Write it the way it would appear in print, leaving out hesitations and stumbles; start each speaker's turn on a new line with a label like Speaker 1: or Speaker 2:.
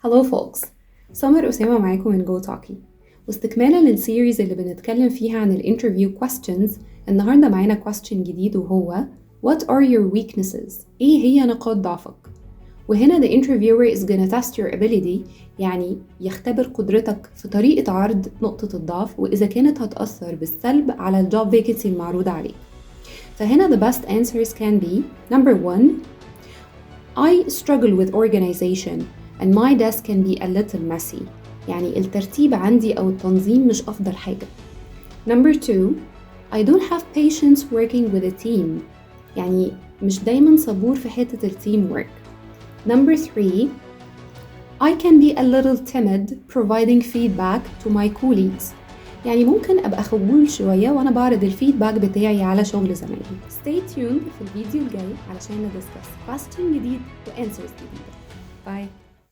Speaker 1: Hello folks. سمر أسامة معاكم من جو توكي، واستكمالا للسيريز اللي بنتكلم فيها عن الانترفيو questions. النهاردة معانا question جديد وهو What are your weaknesses؟ إيه هي نقاط ضعفك؟ وهنا the interviewer is gonna test your ability، يعني يختبر قدرتك في طريقة عرض نقطة الضعف وإذا كانت هتأثر بالسلب على الجوب vacancy المعروضة عليك. فهنا the best answers can be number 1 I struggle with organization and my desk can be a little messy. يعني الترتيب عندي أو التنظيم مش أفضل حاجة. Number 2 I don't have patience working with a team. يعني مش دايما صبور في حتة التيم work. Number 3 I can be a little timid providing feedback to my colleagues. يعني ممكن أبقى خجول شوية وأنا بعرض الفيدباك بتاعي على شغل زمايلي. Stay tuned في الفيديو الجاي علشان ندسكس question جديد و answers جديدة. Bye.